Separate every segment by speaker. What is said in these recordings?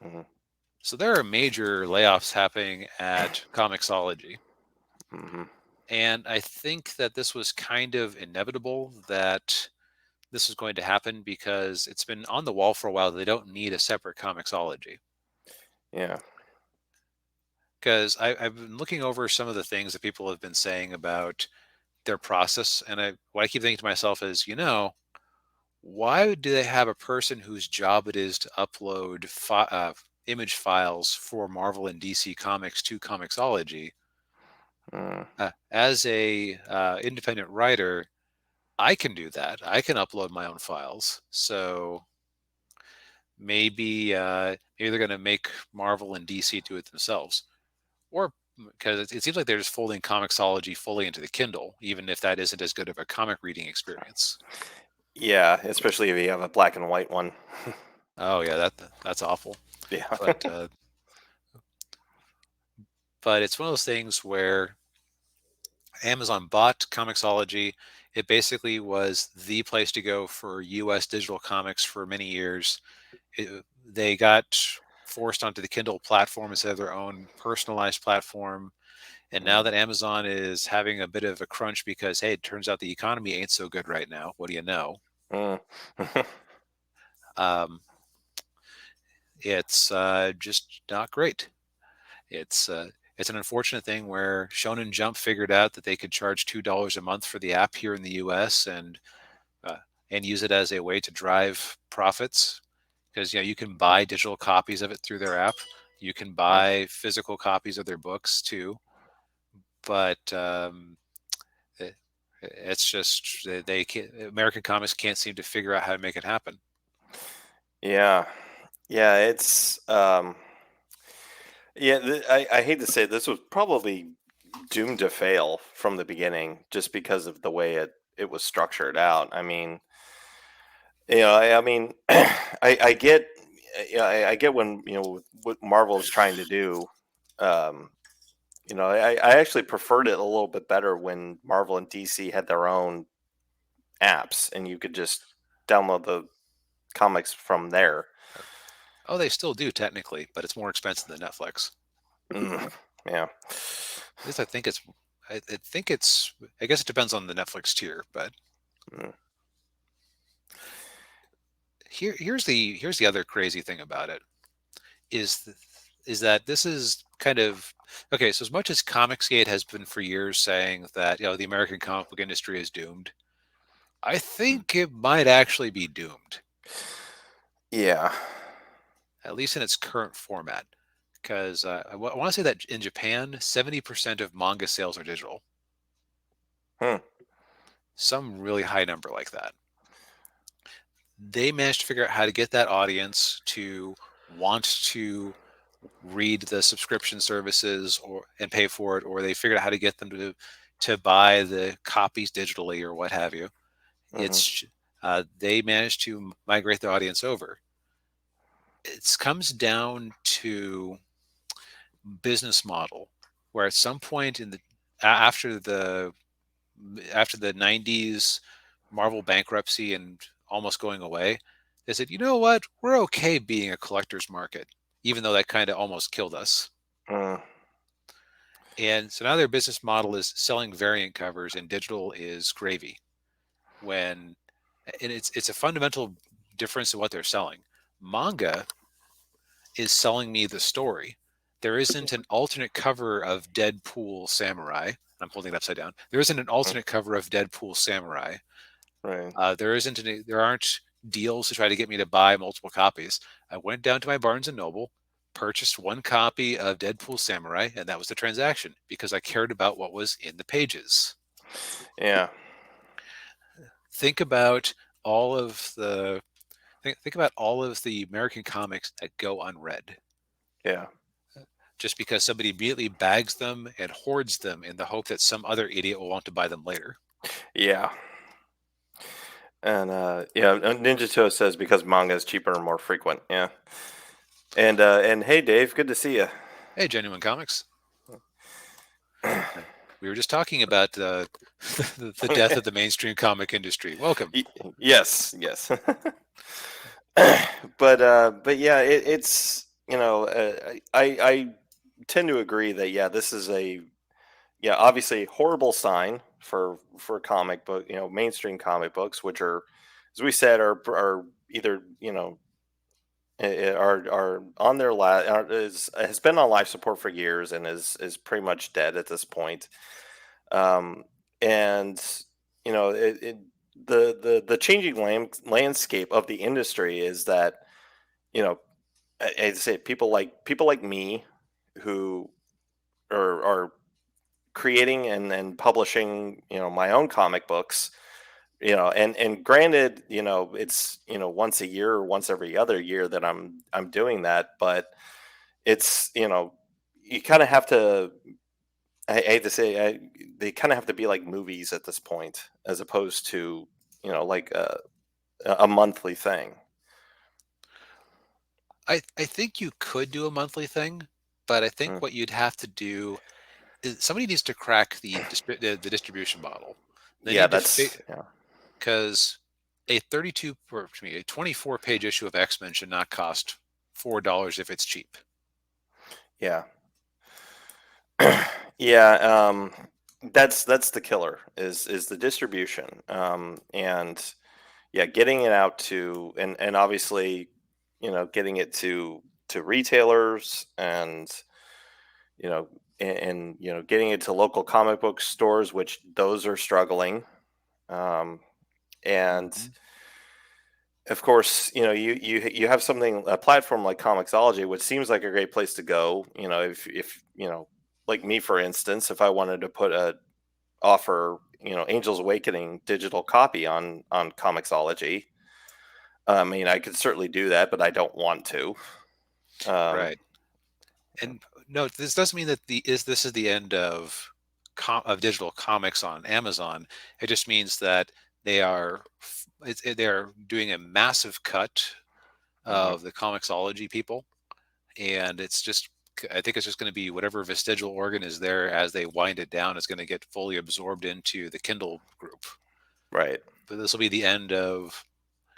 Speaker 1: Mm-hmm.
Speaker 2: So there are major layoffs happening at Comixology.
Speaker 1: Mm-hmm.
Speaker 2: And I think that this was kind of inevitable that this was going to happen because it's been on the wall for a while. They don't need a separate Comixology.
Speaker 1: Yeah.
Speaker 2: Because I've been looking over some of the things that people have been saying about their process. And what I keep thinking to myself is, why do they have a person whose job it is to upload image files for Marvel and DC comics to Comixology?
Speaker 1: Mm.
Speaker 2: As a independent writer, I can do that. I can upload my own files. So maybe they're going to make Marvel and DC do it themselves, or because it seems like they're just folding Comixology fully into the Kindle, even if that isn't as good of a comic reading experience.
Speaker 1: Yeah, especially if you have a black and white one.
Speaker 2: Oh yeah, that's awful.
Speaker 1: Yeah.
Speaker 2: But but it's one of those things where Amazon bought Comixology. It basically was the place to go for U.S. digital comics for many years. They got forced onto the Kindle platform instead of their own personalized platform. And now
Speaker 1: Mm.
Speaker 2: that Amazon is having a bit of a crunch because, hey, it turns out the economy ain't so good right now. What do you know?
Speaker 1: Mm.
Speaker 2: Um, it's just not great. It's uh, it's an unfortunate thing where Shonen Jump figured out that they could charge $2 a month for the app here in the U.S. Uh, and use it as a way to drive profits because you can buy digital copies of it through their app. You can
Speaker 1: Mm.
Speaker 2: buy physical copies of their books too, but it, it's just they can't, American comics can't seem to figure out how to make it happen.
Speaker 1: Yeah. Yeah, it's yeah, I hate to say it, this was probably doomed to fail from the beginning just because of the way it was structured out. I mean, I mean, I get, I get when what Marvel is trying to do. Um, I actually preferred it a little bit better when Marvel and DC had their own apps and you could just download the comics from there.
Speaker 2: Oh, they still do technically, but it's more expensive than Netflix.
Speaker 1: Mm, yeah.
Speaker 2: At least I think it's. I think it's. I guess it depends on the Netflix tier, but
Speaker 1: Mm,
Speaker 2: here's the other crazy thing about it is is that this is kind of okay. So as much as Comicsgate has been for years saying that the American comic book industry is doomed, I think it might actually be doomed,
Speaker 1: yeah.
Speaker 2: at least in its current format. Because want to say that in Japan, 70% of manga sales are digital.
Speaker 1: Hmm.
Speaker 2: Some really high number like that. They managed to figure out how to get that audience to want to read the subscription services or and pay for it, or they figured out how to get them to buy the copies digitally or what have you.
Speaker 1: Hmm.
Speaker 2: It's they managed to migrate the audience over. It comes down to business model, where at some point in the after the after the 90s Marvel bankruptcy and almost going away, they said, you know what, we're okay being a collector's market, even though that kind of almost killed us.
Speaker 1: Mm,
Speaker 2: And so now their business model is selling variant covers and digital is gravy. When and it's a fundamental difference in what they're selling. Manga is selling me the story. There isn't an alternate cover of Deadpool Samurai. I'm holding it upside down. There isn't an
Speaker 1: mm,
Speaker 2: alternate cover of Deadpool Samurai.
Speaker 1: right.
Speaker 2: There aren't deals to try to get me to buy multiple copies. I went down to my Barnes and Noble, purchased one copy of Deadpool Samurai, and that was the transaction because I cared about what was in the pages.
Speaker 1: Yeah.
Speaker 2: Think about all of the think about all of the American comics that go unread
Speaker 1: Yeah.
Speaker 2: just because somebody immediately bags them and hoards them in the hope that some other idiot will want to buy them later.
Speaker 1: Yeah. And yeah, Ninja Toe says because manga is cheaper and more frequent. Yeah. And hey Dave, good to see you.
Speaker 2: Hey, Genuine Comics. We were just talking about the death of the mainstream comic industry. Welcome.
Speaker 1: Yes, yes. But yeah, it's. I tend to agree that yeah, this is a yeah, obviously horrible sign for comic book, mainstream comic books, which are, as we said, are either are on their is has been on life support for years and is pretty much dead at this point. Um, and the changing landscape of the industry is that you know I say people like me who are creating and publishing my own comic books, and granted, it's once a year or once every other year that I'm doing that, but it's you kind of have to, I hate to say, they kind of have to be like movies at this point as opposed to like a monthly thing.
Speaker 2: I think you could do a monthly thing, but I
Speaker 1: Mm.
Speaker 2: think what you'd have to do is somebody needs to crack the distribution model. They
Speaker 1: Yeah,
Speaker 2: need to
Speaker 1: that's yeah.
Speaker 2: because a 32 or excuse me, a 24 page issue of X-Men should not cost $4 if it's cheap.
Speaker 1: Yeah. Yeah, that's the killer is the distribution, and yeah, getting it out to, and obviously, getting it to retailers, and you know getting it to local comic book stores, which those are struggling, and
Speaker 2: Hmm.
Speaker 1: of course, you have something, a platform like Comixology, which seems like a great place to go. If like me, for instance, if I wanted to put a offer, Angels Awakening digital copy on Comixology, I mean, I could certainly do that, but I don't want to. Um,
Speaker 2: Right. And no, this doesn't mean that this is the end of of digital comics on Amazon. It just means that they're doing a massive cut
Speaker 1: mhm,
Speaker 2: of the Comixology people, and I think it's just going to be whatever vestigial organ is there as they wind it down is going to get fully absorbed into the Kindle group.
Speaker 1: right.
Speaker 2: But this will be the end of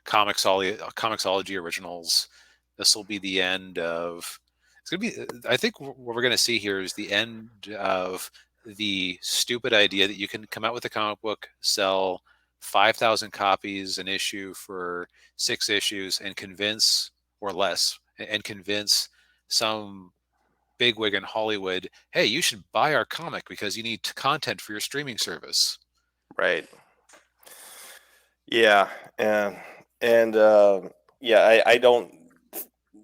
Speaker 2: Comixology originals. This will be the end of. It's gonna be. I think what we're gonna see here is the end of the stupid idea that you can come out with a comic book, sell 5,000 copies an issue for 6 issues, and convince or less, and convince some bigwig in Hollywood, hey, you should buy our comic because you need content for your streaming service.
Speaker 1: Right. Yeah, and yeah, I don't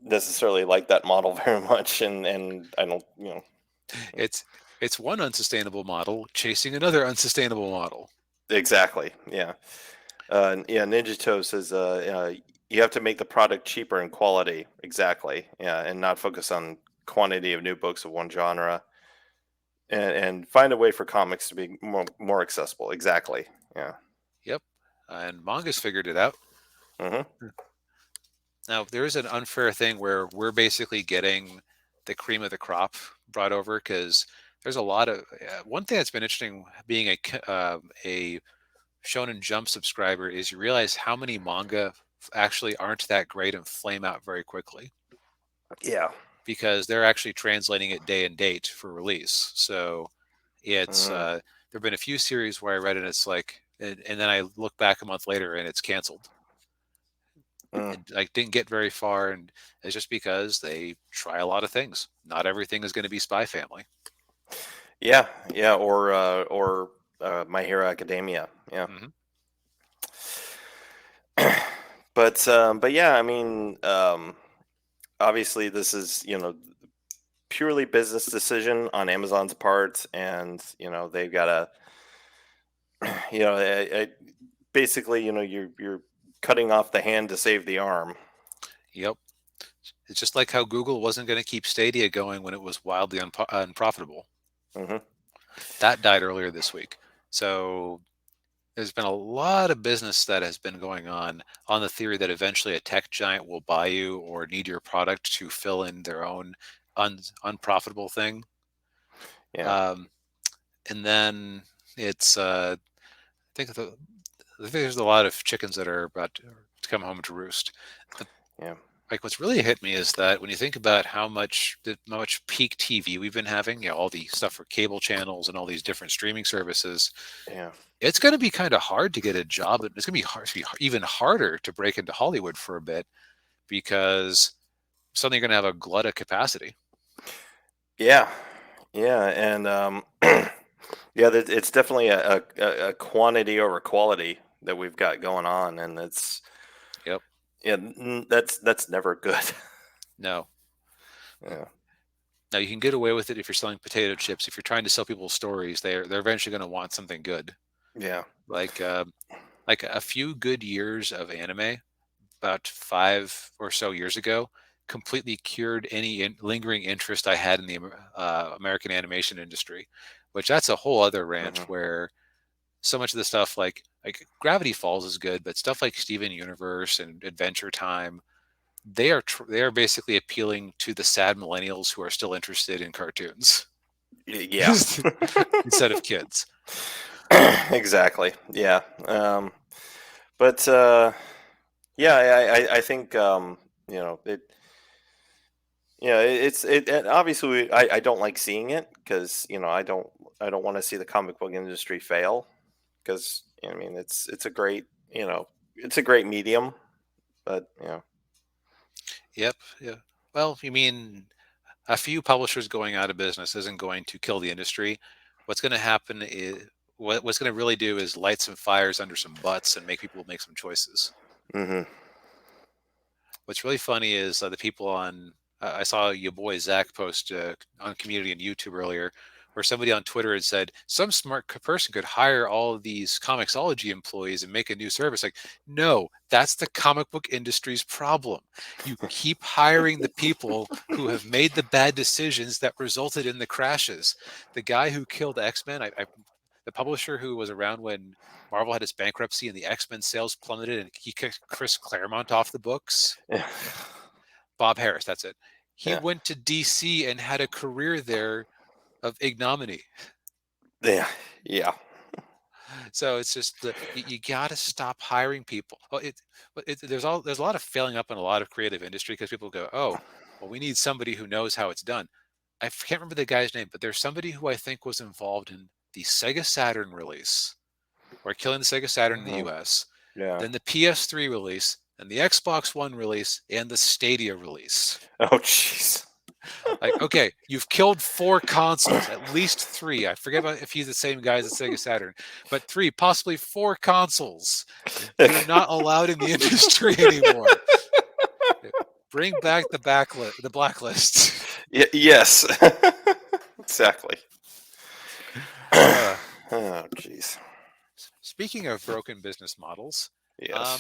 Speaker 1: necessarily like that model very much, and I don't,
Speaker 2: It's it's one unsustainable model chasing another unsustainable model.
Speaker 1: exactly. Yeah. Yeah, Ninja Toe says you have to make the product cheaper in quality. Exactly. Yeah, and not focus on quantity of new books of one genre, and find a way for comics to be more accessible. Exactly. Yeah.
Speaker 2: Yep. And manga's figured it out.
Speaker 1: Hmm.
Speaker 2: Now, there is an unfair thing where we're basically getting the cream of the crop brought over because there's a lot of one thing that's been interesting being a Shonen Jump subscriber is you realize how many manga actually aren't that great and flame out very quickly
Speaker 1: Yeah.
Speaker 2: because they're actually translating it day and date for release. So it's
Speaker 1: Mm,
Speaker 2: there've been a few series where I read it and it's like and then I look back a month later and it's canceled.
Speaker 1: mm.
Speaker 2: And I didn't get very far, and it's just because they try a lot of things. Not everything is going to be Spy Family.
Speaker 1: Yeah. Yeah. Or My Hero Academia. Yeah.
Speaker 2: Hmm.
Speaker 1: But yeah, I mean, obviously this is purely business decision on Amazon's part, and they've got to basically you're cutting off the hand to save the arm.
Speaker 2: Yep. It's just like how Google wasn't going to keep Stadia going when it was wildly unprofitable.
Speaker 1: Hmm.
Speaker 2: That died earlier this week. So there's been a lot of business that has been going on the theory that eventually a tech giant will buy you or need your product to fill in their own unprofitable thing.
Speaker 1: Yeah.
Speaker 2: Um, and then it's I think there's a lot of chickens that are about to come home to roost.
Speaker 1: Yeah.
Speaker 2: like what's really hit me is that when you think about how much peak TV we've been having, all the stuff for cable channels and all these different streaming services,
Speaker 1: Yeah.
Speaker 2: it's going to be kind of hard to get a job. It's going to be even harder to break into Hollywood for a bit because suddenly you're going to have a glut of capacity.
Speaker 1: Yeah. Yeah. And yeah, it's definitely a quantity over quality that we've got going on, and it's
Speaker 2: Yep.
Speaker 1: yeah, that's never good.
Speaker 2: No.
Speaker 1: Yeah.
Speaker 2: Now you can get away with it if you're selling potato chips. If you're trying to sell people stories, they're eventually going to want something good.
Speaker 1: Yeah.
Speaker 2: Like uh, like a few good years of anime, about 5 or so years ago, completely cured any lingering interest I had in the American animation industry. Which that's a whole other rant
Speaker 1: Hmm.
Speaker 2: where so much of the stuff like Gravity Falls is good, but stuff like Steven Universe and Adventure Time, they are basically appealing to the sad millennials who are still interested in cartoons
Speaker 1: Yeah.
Speaker 2: instead of kids.
Speaker 1: Exactly. Yeah. But yeah, I think you know it. Yeah, and obviously I don't like seeing it because I don't want to see the comic book industry fail because I mean it's a great it's a great medium, but
Speaker 2: Yep. Yeah. Well, you mean a few publishers going out of business isn't going to kill the industry. What's going to happen is what's going to really do is light some fires under some butts and make people make some choices.
Speaker 1: hmm.
Speaker 2: What's really funny is the people on. I saw your boy Zach post on Community and YouTube earlier, where somebody on Twitter had said some smart person could hire all of these Comixology employees and make a new service. Like, no, that's the comic book industry's problem. You keep hiring the people who have made the bad decisions that resulted in the crashes. The guy who killed X-Men, the publisher who was around when Marvel had its bankruptcy and the X-Men sales plummeted and he kicked Chris Claremont off the books.
Speaker 1: Yeah.
Speaker 2: Bob Harris, that's it. He
Speaker 1: Yeah.
Speaker 2: went to DC and had a career there of ignominy.
Speaker 1: Yeah. Yeah.
Speaker 2: So it's just you got to stop hiring people. There's a lot of failing up in a lot of creative industry because people go, oh, well, we need somebody who knows how it's done. I can't remember the guy's name, but there's somebody who I think was involved in the Sega Saturn release, or killing the Sega Saturn in the
Speaker 1: Mhm.
Speaker 2: U.S.,
Speaker 1: Yeah.
Speaker 2: then the PS3 release, and the Xbox One release, and the Stadia release.
Speaker 1: Oh jeez.
Speaker 2: Like, okay, you've killed 4 consoles, at least 3. I forget about if he's the same guy as the Sega Saturn, but 3, possibly 4 consoles. You're not allowed in the industry anymore. Bring back the blacklist.
Speaker 1: Yes. Exactly.
Speaker 2: Uh,
Speaker 1: Oh jeez.
Speaker 2: Speaking of broken business models,
Speaker 1: Yes.